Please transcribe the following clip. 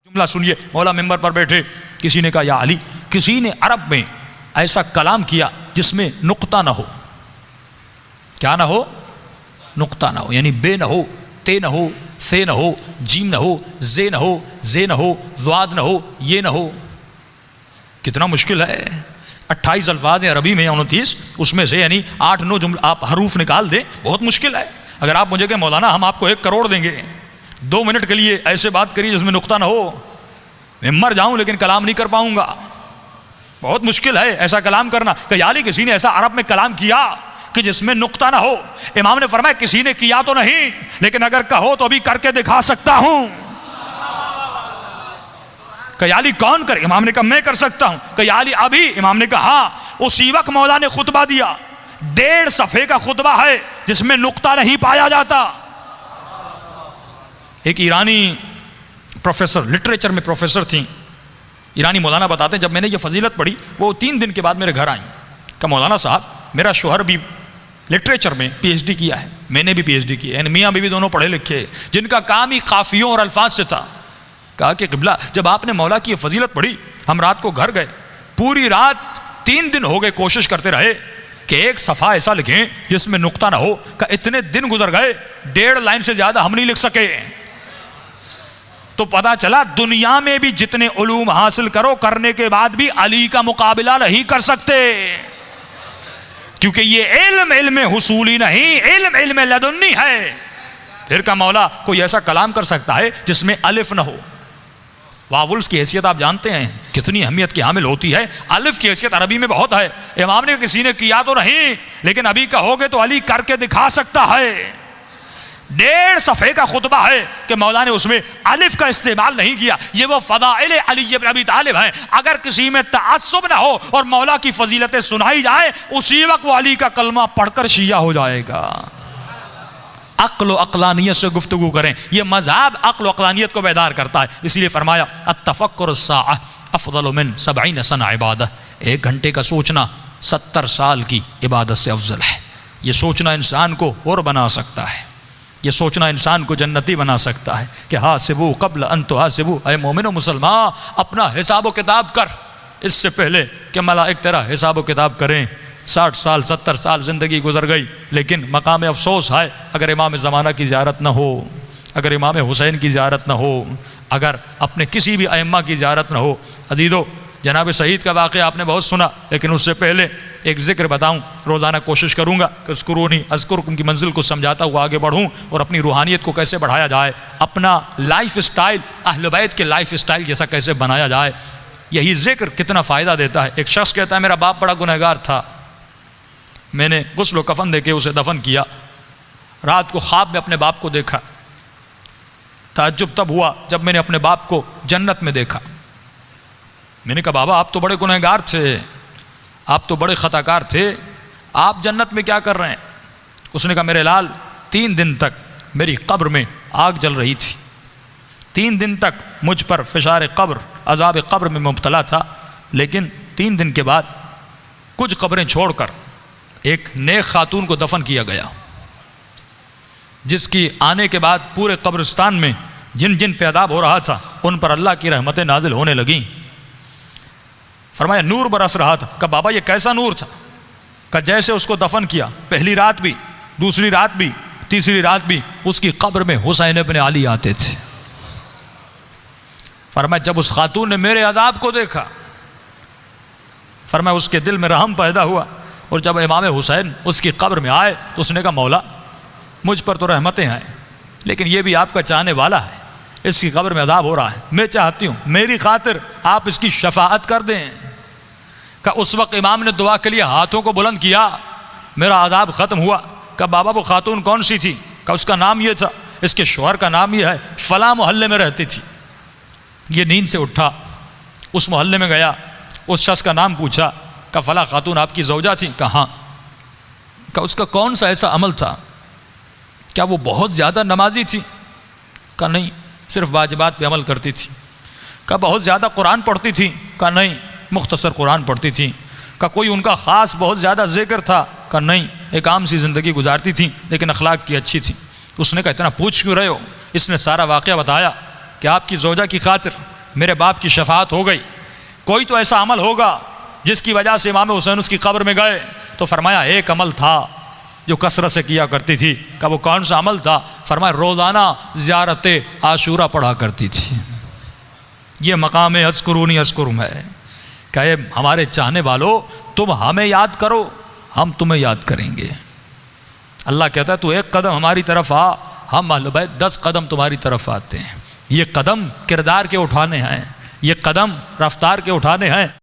جملہ سنیے، مولا ممبر پر بیٹھے، کسی نے کہا یا علی، کسی نے عرب میں ایسا کلام کیا جس میں نقطہ نہ ہو. کیا نہ ہو؟ نقطہ نہ ہو، یعنی بے نہ ہو، تے نہ ہو، سے نہ ہو، جیم نہ ہو، زے نہ ہو، زے نہ ہو، ضاد نہ ہو، یہ نہ ہو. کتنا مشکل ہے. 28 الفاظ ہیں عربی میں، 29، اس میں سے یعنی 8-9 جملے آپ حروف نکال دیں، بہت مشکل ہے. اگر آپ مجھے کہ مولانا ہم آپ کو 1 کروڑ دیں گے، 2 منٹ کے لیے ایسے بات کریے جس میں نقطہ نہ ہو، میں مر جاؤں لیکن کلام نہیں کر پاؤں گا. بہت مشکل ہے ایسا کلام کرنا. کہ یا علی کسی نے ایسا عرب میں کلام کیا کہ جس میں نقطہ نہ ہو. امام نے فرمایا کسی نے کیا تو نہیں، لیکن اگر کہو تو ابھی کر کے دکھا سکتا ہوں. کہ یا علی کون کر؟ امام نے کہا میں کر سکتا ہوں. کہ یا علی ابھی؟ امام نے کہا ہاں. اسی وقت مولا نے خطبہ دیا، 1.5 صفحے کا خطبہ ہے جس میں نقطہ نہیں پایا جاتا. ایک ایرانی پروفیسر، لٹریچر میں پروفیسر تھیں، ایرانی مولانا بتاتے ہیں جب میں نے یہ فضیلت پڑھی وہ 3 دن کے بعد میرے گھر آئیں. کہ مولانا صاحب میرا شوہر بھی لٹریچر میں پی ایچ ڈی کیا ہے، میں نے بھی پی ایچ ڈی کی ہے، یعنی میاں بیوی دونوں پڑھے لکھے جن کا کام ہی قافیوں اور الفاظ سے تھا. کہا کہ قبلہ جب آپ نے مولا کی یہ فضیلت پڑھی ہم رات کو گھر گئے، پوری رات 3 دن ہو گئے کوشش کرتے رہے کہ ایک صفحہ ایسا لکھیں جس میں نقطہ نہ ہو. کہ اتنے دن گزر گئے 1.5 لائن سے زیادہ ہم نہیں لکھ سکے. تو پتا چلا دنیا میں بھی جتنے علوم حاصل کرو کرنے کے بعد بھی علی کا مقابلہ نہیں کر سکتے، کیونکہ یہ علم حصولی نہیں، علم لدنی ہے. پھر کا مولا کوئی ایسا کلام کر سکتا ہے جس میں الف نہ ہو. واولز کی حیثیت آپ جانتے ہیں کتنی اہمیت کی حامل ہوتی ہے. الف کی حیثیت عربی میں بہت ہے. امام نے کسی نے کیا تو نہیں، لیکن ابھی کہو گے تو علی کر کے دکھا سکتا ہے. 1.5 صفحے کا خطبہ ہے کہ مولا نے اس میں الف کا استعمال نہیں کیا. یہ وہ فضائل علی بن ابی طالب ہیں. اگر کسی میں تعصب نہ ہو اور مولا کی فضیلتیں سنائی جائے اسی وقت وہ علی کا کلمہ پڑھ کر شیعہ ہو جائے گا. عقل و عقلانیت سے گفتگو کریں. یہ مذہب عقل و عقلانیت کو بیدار کرتا ہے. اسی لیے فرمایا التفکر الساعہ افضل من 70 سنہ عبادہ. 1 گھنٹے کا سوچنا 70 سال کی عبادت سے افضل ہے. یہ سوچنا انسان کو اور بنا سکتا ہے، یہ سوچنا انسان کو جنتی بنا سکتا ہے. کہ حاسبو قبل ان تحاسبو، اے مومن و مسلمان اپنا حساب و کتاب کر اس سے پہلے کہ ملائک تیرا حساب و کتاب کریں. 60 سال 70 سال زندگی گزر گئی، لیکن مقام افسوس ہے اگر امام زمانہ کی زیارت نہ ہو، اگر امام حسین کی زیارت نہ ہو، اگر اپنے کسی بھی ائمہ کی زیارت نہ ہو. عزیزو جناب سعید کا واقعہ آپ نے بہت سنا، لیکن اس سے پہلے ایک ذکر بتاؤں. روزانہ کوشش کروں گا کہ اذکرونی اذکرکم کی منزل کو سمجھاتا ہوا آگے بڑھوں اور اپنی روحانیت کو کیسے بڑھایا جائے، اپنا لائف سٹائل اہل بیت کے لائف سٹائل جیسا کیسے بنایا جائے. یہی ذکر کتنا فائدہ دیتا ہے. ایک شخص کہتا ہے میرا باپ بڑا گنہگار تھا، میں نے غسل و کفن دے کے اسے دفن کیا. رات کو خواب میں اپنے باپ کو دیکھا. تعجب تب ہوا جب میں نے اپنے باپ کو جنت میں دیکھا. میں نے کہا بابا آپ تو بڑے گنہگار تھے، آپ تو بڑے خطا کار تھے، آپ جنت میں کیا کر رہے ہیں؟ اس نے کہا میرے لال 3 دن تک میری قبر میں آگ جل رہی تھی، 3 دن تک مجھ پر فشار قبر عذاب قبر میں مبتلا تھا، لیکن 3 دن کے بعد کچھ قبریں چھوڑ کر ایک نیک خاتون کو دفن کیا گیا، جس کی آنے کے بعد پورے قبرستان میں جن جن پہ عذاب ہو رہا تھا ان پر اللہ کی رحمتیں نازل ہونے لگیں. فرمایا نور برس رہا تھا. کہ بابا یہ کیسا نور تھا؟ کہ جیسے اس کو دفن کیا پہلی رات بھی، دوسری رات بھی، تیسری رات بھی اس کی قبر میں حسین ابن علی آتے تھے. فرمایا جب اس خاتون نے میرے عذاب کو دیکھا، فرمایا اس کے دل میں رحم پیدا ہوا، اور جب امام حسین اس کی قبر میں آئے تو اس نے کہا مولا مجھ پر تو رحمتیں ہیں، لیکن یہ بھی آپ کا چاہنے والا ہے، اس کی قبر میں عذاب ہو رہا ہے، میں چاہتی ہوں میری خاطر آپ اس کی شفاعت کر دیں. کہ اس وقت امام نے دعا کے لیے ہاتھوں کو بلند کیا، میرا عذاب ختم ہوا. کہ بابا وہ خاتون کون سی تھی؟ کہ اس کا نام یہ تھا، اس کے شوہر کا نام یہ ہے، فلاں محلے میں رہتی تھی. یہ نیند سے اٹھا، اس محلے میں گیا، اس شخص کا نام پوچھا. کہ فلاں خاتون آپ کی زوجہ تھی؟ کہ ہاں. کہ اس کا کون سا ایسا عمل تھا؟ کیا وہ بہت زیادہ نمازی تھی؟ کہ نہیں، صرف واجبات پہ عمل کرتی تھی. کہ بہت زیادہ قرآن پڑھتی تھی؟ کہ نہیں، مختصر قرآن پڑھتی تھی. کہ کوئی ان کا خاص بہت زیادہ ذکر تھا؟ کہ نہیں، ایک عام سی زندگی گزارتی تھی لیکن اخلاق کی اچھی تھی. اس نے کہا اتنا پوچھ کیوں رہے ہو؟ اس نے سارا واقعہ بتایا کہ آپ کی زوجہ کی خاطر میرے باپ کی شفاعت ہو گئی، کوئی تو ایسا عمل ہوگا جس کی وجہ سے امام حسین اس کی قبر میں گئے. تو فرمایا ایک عمل تھا جو کثرت سے کیا کرتی تھی. کہ وہ کون سا عمل تھا؟ فرمایا روزانہ زیارت عاشورہ پڑھا کرتی تھی. یہ مقام اذکرونی اذکرہم ہے کہ ہمارے چاہنے والوں تم ہمیں یاد کرو، ہم تمہیں یاد کریں گے. اللہ کہتا ہے تو ایک قدم ہماری طرف آ، ہم اہل بیت 10 قدم تمہاری طرف آتے ہیں. یہ قدم کردار کے اٹھانے ہیں، یہ قدم رفتار کے اٹھانے ہیں.